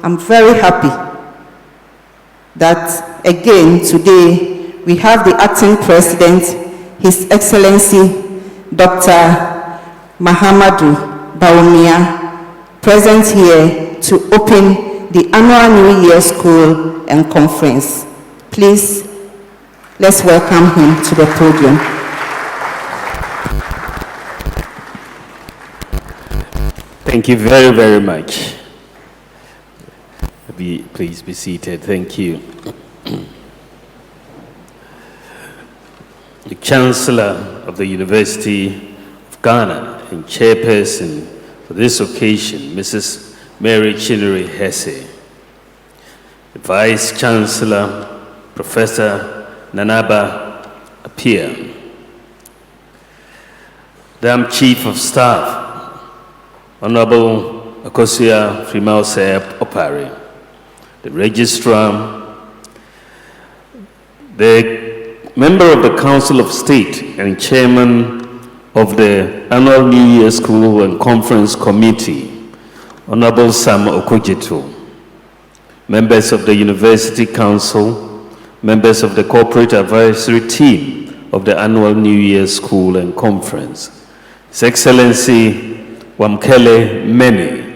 I'm very happy that again today we have the acting president, His Excellency Dr. Mahamudu Bawumia, present here to open the annual New Year School and Conference. Please, let's welcome him to the podium. Thank you very, very much. Please be seated. Thank you. The Chancellor of the University of Ghana and Chairperson for this occasion, Mrs. Mary Chinere Hesse, the Vice Chancellor, Professor Nana Akufo-Addo, Madam Chief of Staff, Honorable Akosia Frimause Opare, the Registrar, the Member of the Council of State and Chairman of the Annual New Year School and Conference Committee, Honorable Sam Okojito, members of the University Council, members of the Corporate Advisory Team of the Annual New Year School and Conference, His Excellency Wamkele Meni,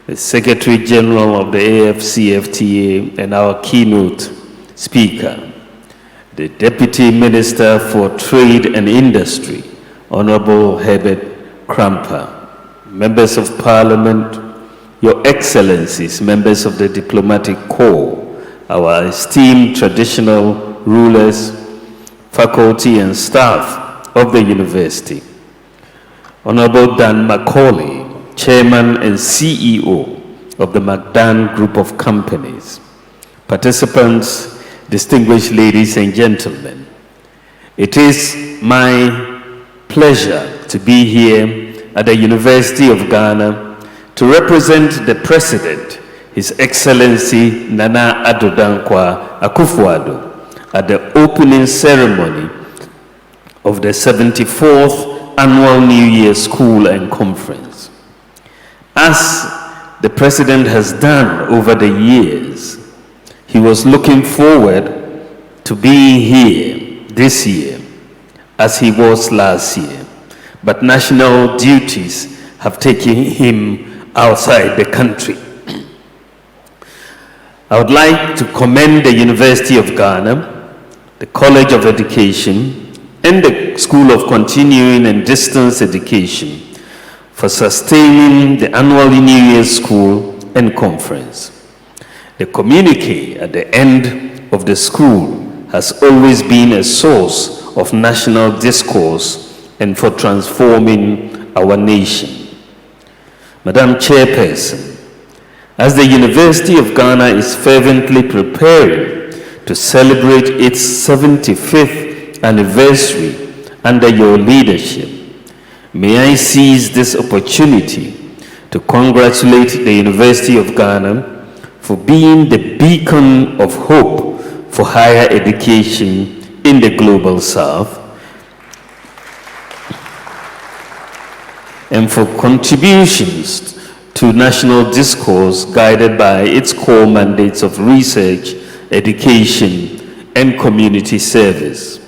the Secretary General of the AfCFTA and our keynote speaker, the Deputy Minister for Trade and Industry, Honorable Herbert Krampa, members of Parliament, Your Excellencies, members of the Diplomatic Corps, our esteemed traditional rulers, faculty and staff of the University, Honorable Dan Macaulay, Chairman and CEO of the McDan Group of Companies, participants, distinguished ladies and gentlemen, it is my pleasure to be here at the University of Ghana to represent the President, His Excellency Nana Akufo-Addo, at the opening ceremony of the 74th Annual New Year School and Conference. As the President has done over the years, he was looking forward to being here this year, as he was last year, but national duties have taken him outside the country. I would like to commend the University of Ghana, the College of Education, and the School of Continuing and Distance Education for sustaining the annual New Year School and Conference. The communique at the end of the school has always been a source of national discourse and for transforming our nation. Madam Chairperson, as the University of Ghana is fervently preparing to celebrate its 75th anniversary under your leadership, may I seize this opportunity to congratulate the University of Ghana for being the beacon of hope for higher education in the global south, and for contributions to national discourse guided by its core mandates of research, education, and community service.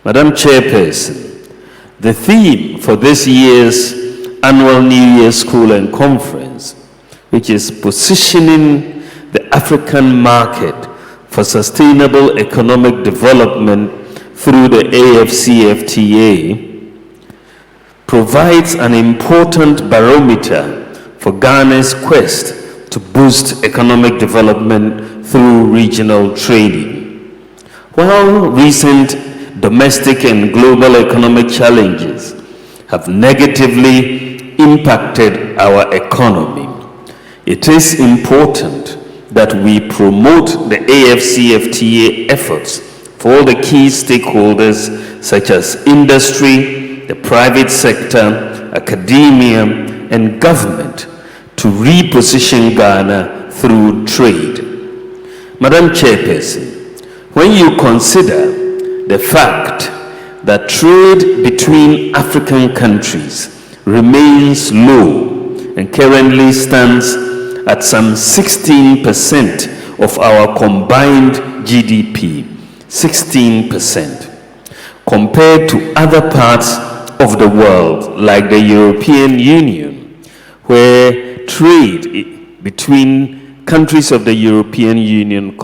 Madam Chairperson, the theme for this year's Annual New Year School and Conference, which is positioning the African market for sustainable economic development through the AfCFTA, provides an important barometer for Ghana's quest to boost economic development through regional trading. While recent domestic and global economic challenges have negatively impacted our economy, it is important that we promote the AfCFTA efforts for all the key stakeholders such as industry, the private sector, academia, and government to reposition Ghana through trade. Madam Chairperson, when you consider the fact that trade between African countries remains low and currently stands at some 16% of our combined GDP, 16%, compared to other parts of the world, like the European Union, where trade between countries of the European Union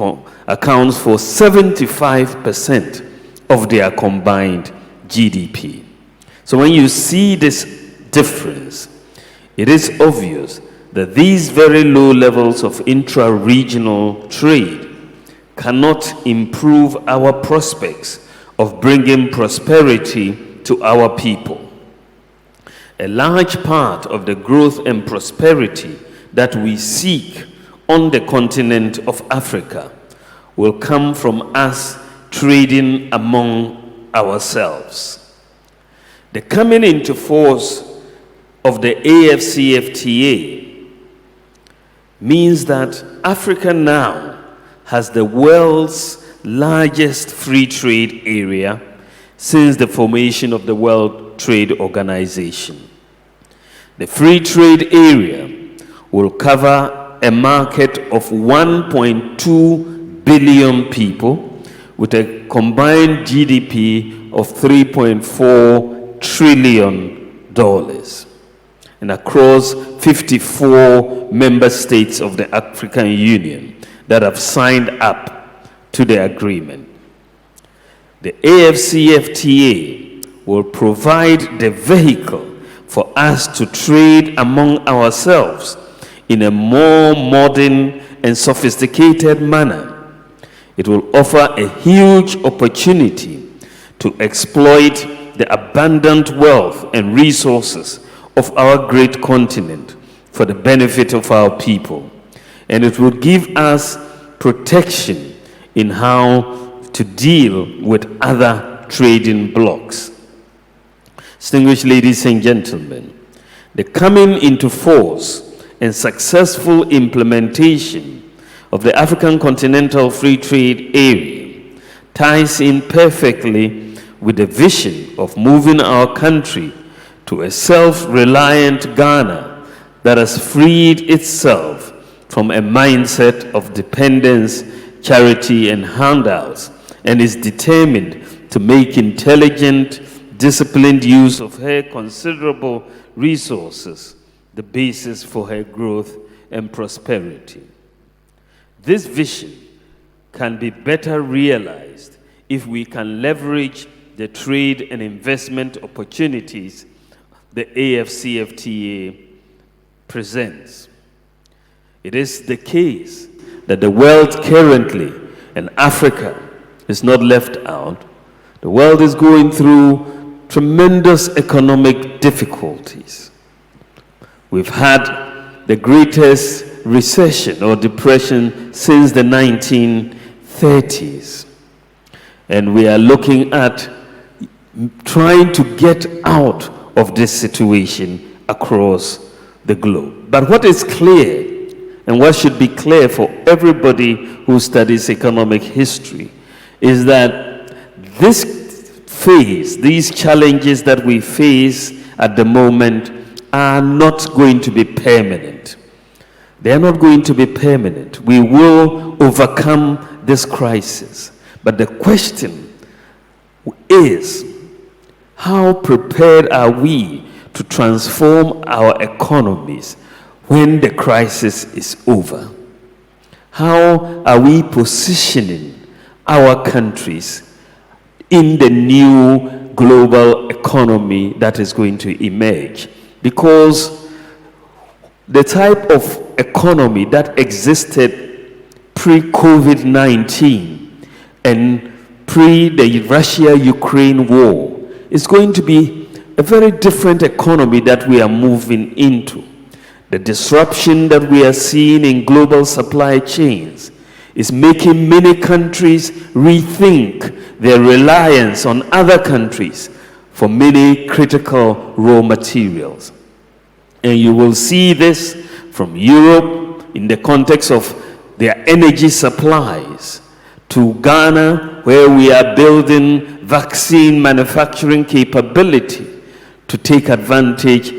accounts for 75% of their combined GDP. So when you see this difference, it is obvious that these very low levels of intra-regional trade cannot improve our prospects of bringing prosperity to our people. A large part of the growth and prosperity that we seek on the continent of Africa will come from us trading among ourselves. The coming into force of the AfCFTA means that Africa now has the world's largest free trade area since the formation of the World Trade Organization. The free trade area will cover a market of 1.2 billion people with a combined GDP of $3.4 trillion and across 54 member states of the African Union that have signed up to the agreement. The AfCFTA will provide the vehicle for us to trade among ourselves in a more modern and sophisticated manner. It will offer a huge opportunity to exploit the abundant wealth and resources of our great continent for the benefit of our people. And it will give us protection in how to deal with other trading blocs. Distinguished ladies and gentlemen, the coming into force and successful implementation of the African Continental Free Trade Area ties in perfectly with the vision of moving our country to a self-reliant Ghana that has freed itself from a mindset of dependence, charity, and handouts, and is determined to make intelligent, disciplined use of her considerable resources the basis for her growth and prosperity. This vision can be better realized if we can leverage the trade and investment opportunities the AfCFTA presents. It is the case that the world currently, and Africa is not left out, the world is going through tremendous economic difficulties. We've had the greatest recession or depression since the 1930s. And we are looking at trying to get out of this situation across the globe. But what is clear, and what should be clear for everybody who studies economic history, is that this phase, these challenges that we face at the moment are not going to be permanent. They are not going to be permanent. We will overcome this crisis. But the question is, how prepared are we to transform our economies when the crisis is over? How are we positioning our countries in the new global economy that is going to emerge? Because the type of economy that existed pre-COVID-19 and pre the Russia-Ukraine war is going to be a very different economy that we are moving into. The disruption that we are seeing in global supply chains is making many countries rethink their reliance on other countries for many critical raw materials. And you will see this from Europe in the context of their energy supplies, to Ghana, where we are building vaccine manufacturing capability to take advantage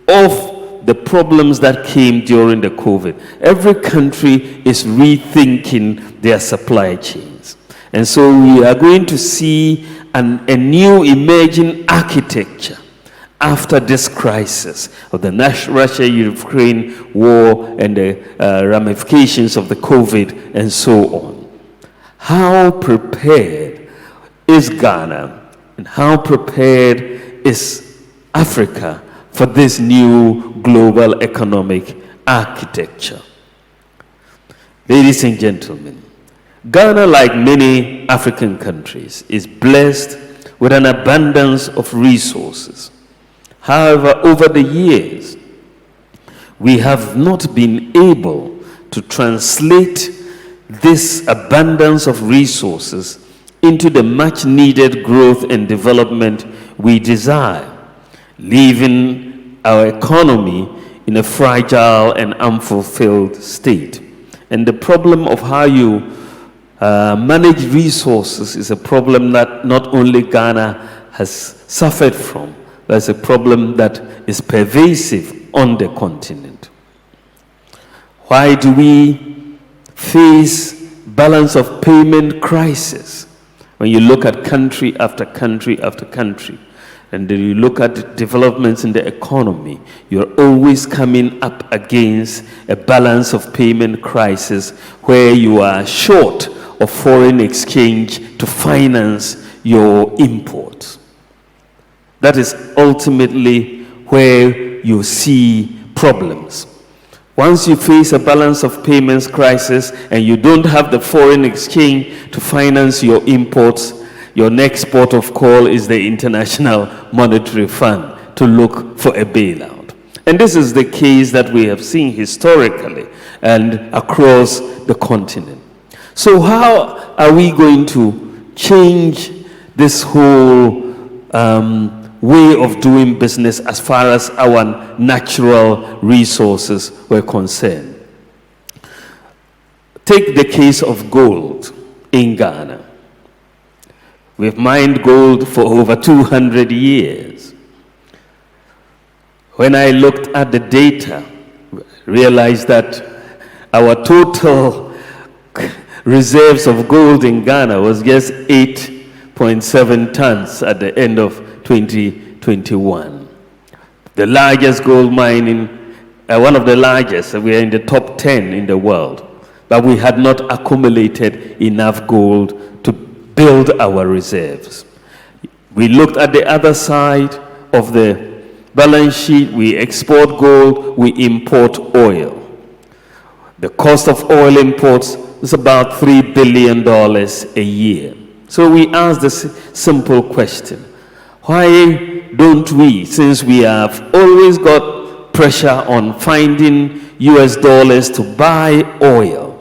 of the problems that came during the COVID. Every country is rethinking their supply chains. And so we are going to see a new emerging architecture after this crisis of the Russia-Ukraine war and the ramifications of the COVID and so on. How prepared is Ghana and how prepared is Africa for this new global economic architecture? Ladies and gentlemen, Ghana, like many African countries, is blessed with an abundance of resources. However, over the years, we have not been able to translate this abundance of resources into the much needed growth and development we desire, leaving our economy in a fragile and unfulfilled state. And the problem of how you manage resources is a problem that not only Ghana has suffered from, but it's a problem that is pervasive on the continent. Why do we face balance of payment crisis? When you look at country after country after country, and then you look at developments in the economy, you're always coming up against a balance of payment crisis where you are short of foreign exchange to finance your imports. That is ultimately where you see problems. Once you face a balance of payments crisis and you don't have the foreign exchange to finance your imports, your next port of call is the International Monetary Fund to look for a bailout. And this is the case that we have seen historically and across the continent. So how are we going to change this whole way of doing business as far as our natural resources were concerned? Take the case of gold in Ghana. We've mined gold for over 200 years. When I looked at the data, realized that our total reserves of gold in Ghana was just 8.7 tons at the end of 2021. The largest gold mining, one of the largest, we are in the top 10 in the world, but we had not accumulated enough gold to build our reserves. We looked at the other side of the balance sheet. We export gold, we import oil. The cost of oil imports is about $3 billion a year. So we asked the simple question: why don't we, since we have always got pressure on finding US dollars to buy oil,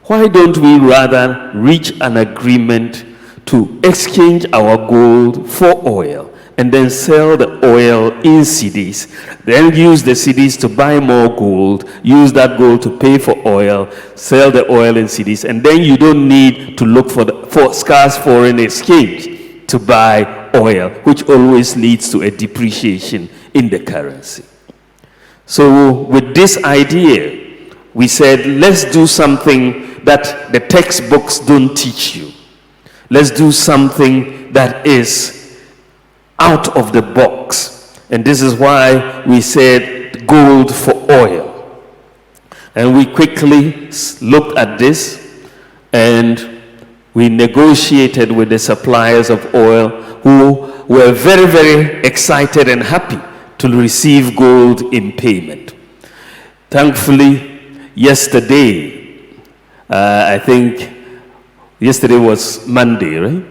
why don't we rather reach an agreement to exchange our gold for oil and then sell the oil in cedis, then use the cedis to buy more gold, use that gold to pay for oil, sell the oil in cedis, and then you don't need to look for scarce foreign exchange to buy oil, which always leads to a depreciation in the currency. So with this idea, we said, let's do something that the textbooks don't teach you. Let's do something that is out of the box. And this is why we said gold for oil. And we quickly looked at this and we negotiated with the suppliers of oil, who were very, very excited and happy to receive gold in payment. Thankfully, yesterday, I think yesterday was Monday, right?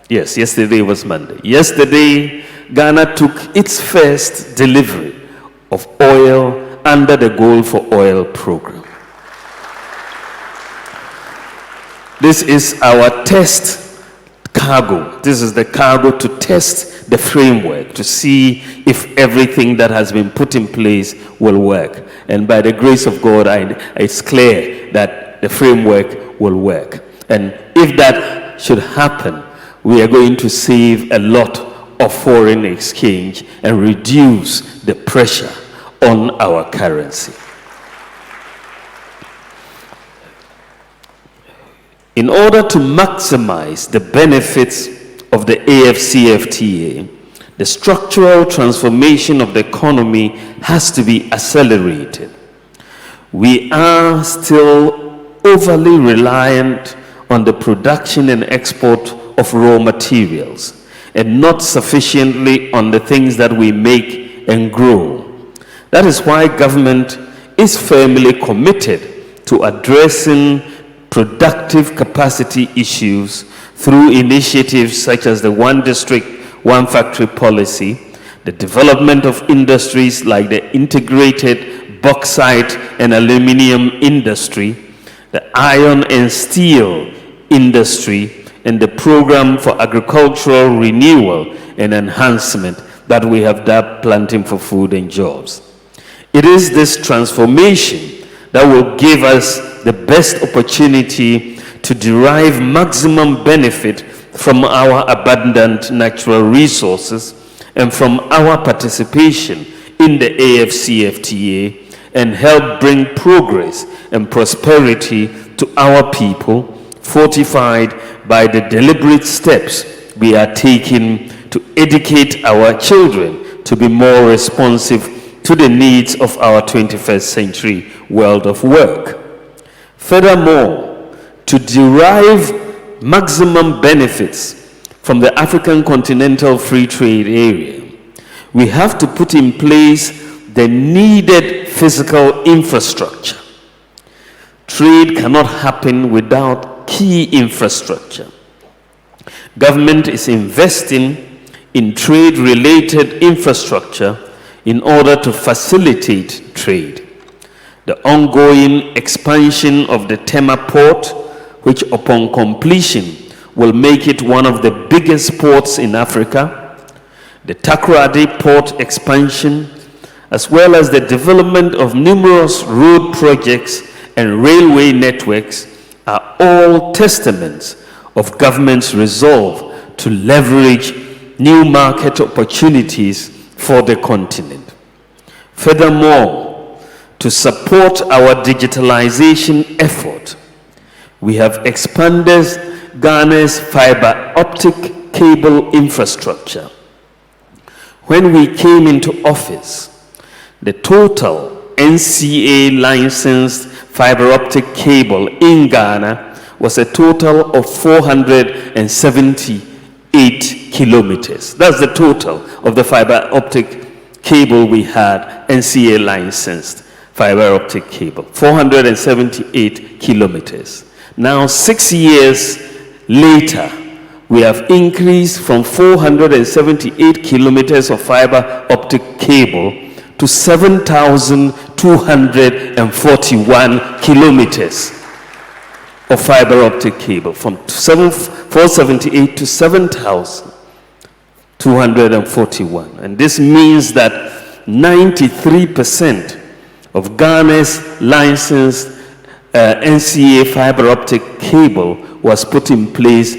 Yes, yesterday was Monday. Yesterday, Ghana took its first delivery of oil under the Gold for Oil program. This is our test cargo. This is the cargo to test the framework, to see if everything that has been put in place will work. And by the grace of God, it's clear that the framework will work. And if that should happen, we are going to save a lot of foreign exchange and reduce the pressure on our currency. In order to maximize the benefits of the AfCFTA, the structural transformation of the economy has to be accelerated. We are still overly reliant on the production and export of raw materials, and not sufficiently on the things that we make and grow. That is why government is firmly committed to addressing productive capacity issues through initiatives such as the One District, One Factory policy, the development of industries like the integrated bauxite and aluminium industry, the iron and steel industry, and the program for agricultural renewal and enhancement that we have dubbed Planting for Food and Jobs. It is this transformation that will give us the best opportunity to derive maximum benefit from our abundant natural resources and from our participation in the AfCFTA, and help bring progress and prosperity to our people, fortified by the deliberate steps we are taking to educate our children to be more responsive to the needs of our 21st century world of work. Furthermore, to derive maximum benefits from the African Continental Free Trade Area, we have to put in place the needed physical infrastructure. Trade cannot happen without key infrastructure. Government is investing in trade-related infrastructure in order to facilitate trade. The ongoing expansion of the Tema port, which upon completion will make it one of the biggest ports in Africa, the Takoradi port expansion, as well as the development of numerous road projects and railway networks, are all testaments of government's resolve to leverage new market opportunities for the continent. Furthermore, to support our digitalization effort, we have expanded Ghana's fiber optic cable infrastructure. When we came into office, the total NCA licensed fiber optic cable in Ghana was a total of 478 kilometers. That's the total of the fiber optic cable we had, NCA licensed fiber optic cable, 478 kilometers. Now, 6 years later, we have increased from 478 kilometers of fiber optic cable to 7,241 kilometers of fiber optic cable, from 478 to 7,241. And this means that 93% of Ghana's licensed NCA fiber optic cable was put in place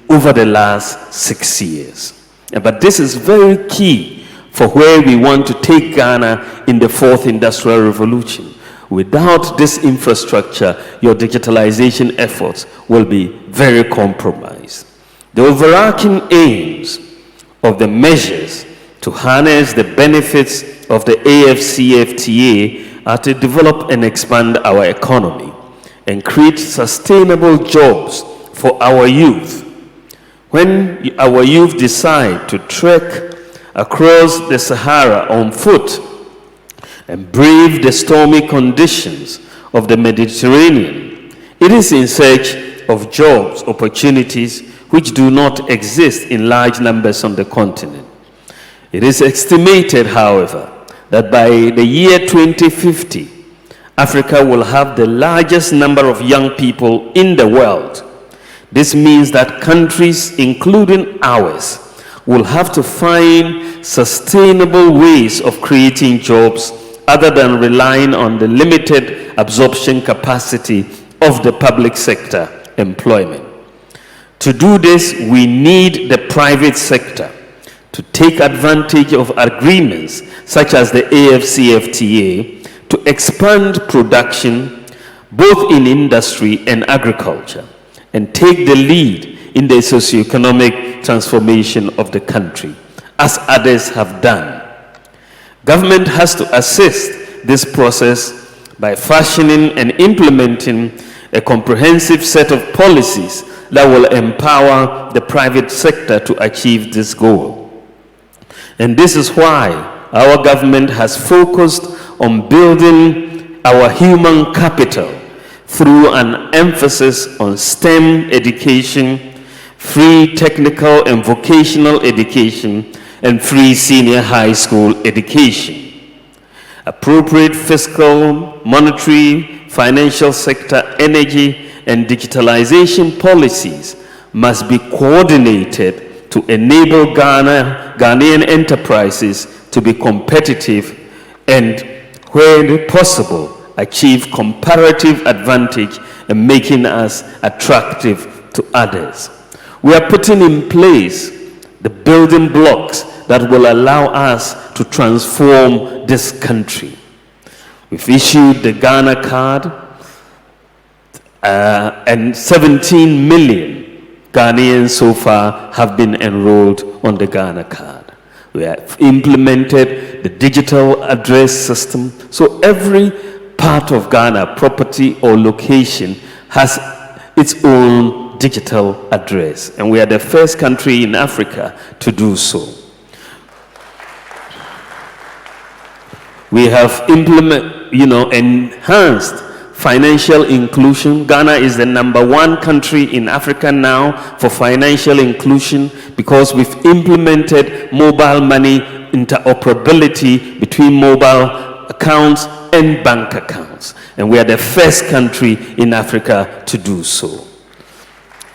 over the last 6 years. But this is very key for where we want to take Ghana in the fourth industrial revolution. Without this infrastructure, your digitalization efforts will be very compromised. The overarching aims of the measures to harness the benefits of the AfCFTA are to develop and expand our economy and create sustainable jobs for our youth. When our youth decide to trek across the Sahara on foot and brave the stormy conditions of the Mediterranean, it is in search of jobs, opportunities which do not exist in large numbers on the continent. It is estimated, however, that by the year 2050, Africa will have the largest number of young people in the world. This means that countries, including ours, will have to find sustainable ways of creating jobs other than relying on the limited absorption capacity of the public sector employment. To do this, we need the private sector to take advantage of agreements such as the AfCFTA to expand production both in industry and agriculture and take the lead in the socioeconomic transformation of the country, as others have done. Government has to assist this process by fashioning and implementing a comprehensive set of policies that will empower the private sector to achieve this goal. And this is why our government has focused on building our human capital through an emphasis on STEM education, free technical and vocational education, and free senior high school education. Appropriate fiscal, monetary, financial sector, energy, and digitalization policies must be coordinated to enable Ghanaian enterprises to be competitive and, where possible, achieve comparative advantage in making us attractive to others. We are putting in place the building blocks that will allow us to transform this country. We've issued the Ghana card, and 17 million Ghanaians so far have been enrolled on the Ghana card. We have implemented the digital address system, so every part of Ghana, property or location, has its own digital address, and we are the first country in Africa to do so. We have enhanced financial inclusion. Ghana is the #1 country in Africa now for financial inclusion because we've implemented mobile money interoperability between mobile accounts and bank accounts. And we are the first country in Africa to do so.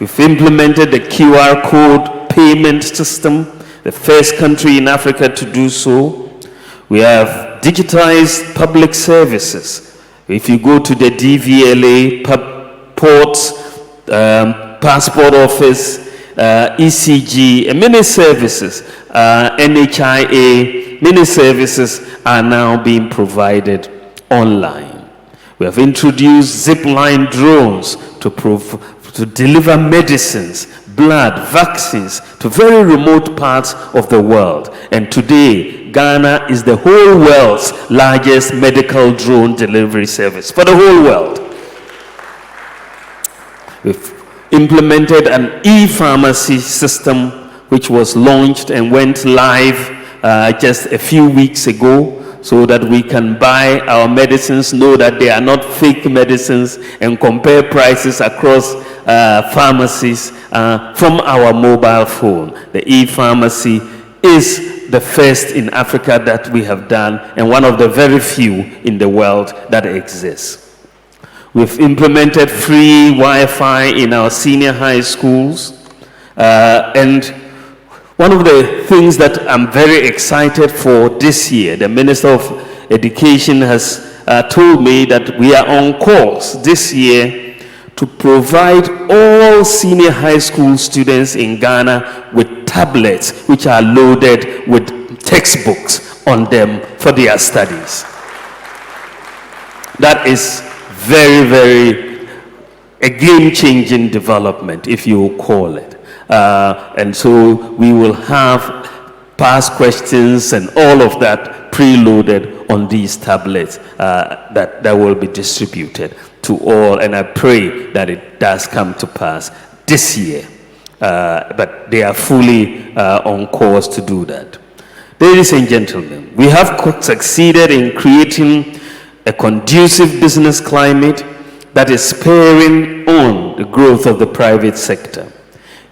We've implemented the QR code payment system, the first country in Africa to do so. We have digitized public services. If you go to the DVLA, ports, passport office, ECG, and many services, NHIA, many services are now being provided online. We have introduced zipline drones to deliver medicines, blood, vaccines to very remote parts of the world. And today, Ghana is the whole world's largest medical drone delivery service for the whole world. We've implemented an e-pharmacy system which was launched and went live just a few weeks ago, so that we can buy our medicines, know that they are not fake medicines, and compare prices across pharmacies from our mobile phone. The e-pharmacy is the first in Africa that we have done, and one of the very few in the world that exists. We've implemented free Wi-Fi in our senior high schools, and one of the things that I'm very excited for this year, the Minister of Education has told me that we are on course this year to provide all senior high school students in Ghana with tablets which are loaded with textbooks on them for their studies. That is very, very a game-changing development, if you will call it. And so we will have past questions and all of that preloaded on these tablets that will be distributed to all, and I pray that it does come to pass this year. But they are fully on course to do that. Ladies and gentlemen, we have succeeded in creating a conducive business climate that is spurring on the growth of the private sector.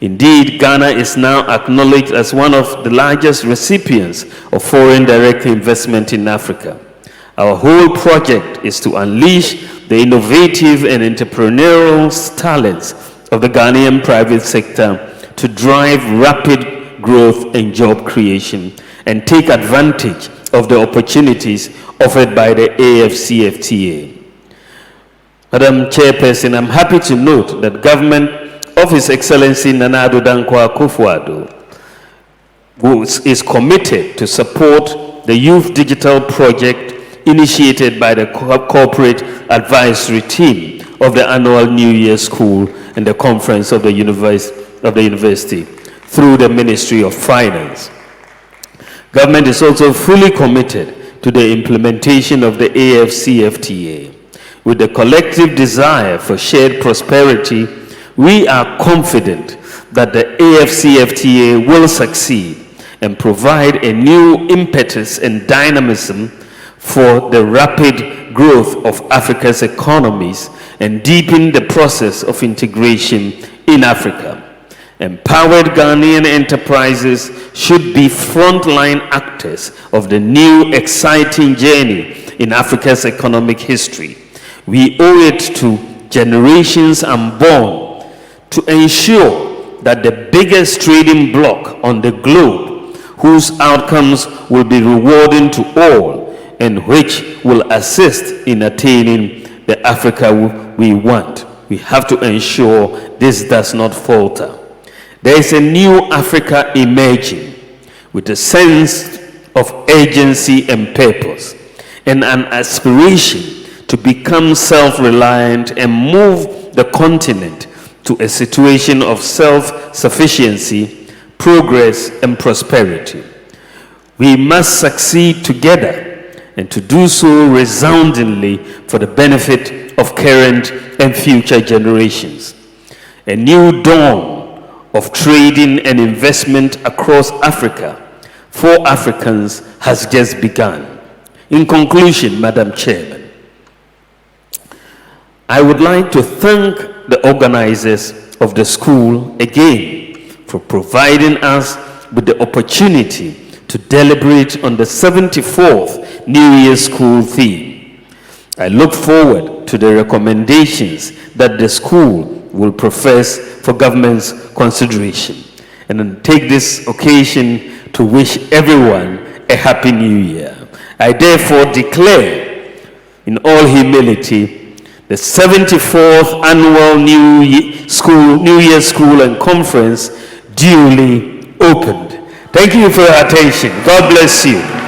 Indeed, Ghana is now acknowledged as one of the largest recipients of foreign direct investment in Africa. Our whole project is to unleash the innovative and entrepreneurial talents of the Ghanaian private sector to drive rapid growth and job creation and take advantage of the opportunities offered by the AfCFTA. Madam Chairperson, I'm happy to note that government of His Excellency Nana Akufo-Addo, is committed to support the Youth Digital Project initiated by the Corporate Advisory Team of the annual New Year School and the Conference of the University through the Ministry of Finance. Government is also fully committed to the implementation of the AfCFTA. With the collective desire for shared prosperity, we are confident that the AfCFTA will succeed and provide a new impetus and dynamism for the rapid growth of Africa's economies and deepen the process of integration in Africa. Empowered Ghanaian enterprises should be frontline actors of the new exciting journey in Africa's economic history. We owe it to generations unborn to ensure that the biggest trading bloc on the globe, whose outcomes will be rewarding to all and which will assist in attaining the Africa we want. We have to ensure this does not falter. There is a new Africa emerging with a sense of urgency and purpose and an aspiration to become self-reliant and move the continent to a situation of self-sufficiency, progress, and prosperity. We must succeed together, and to do so resoundingly for the benefit of current and future generations. A new dawn of trading and investment across Africa for Africans has just begun. In conclusion, Madam Chairman, I would like to thank the organizers of the school again for providing us with the opportunity to deliberate on the 74th New Year School theme. I look forward to the recommendations that the school will profess for government's consideration, and take this occasion to wish everyone a Happy New Year. I therefore declare in all humility the 74th Annual New Year School and Conference duly opened. Thank you for your attention. God bless you.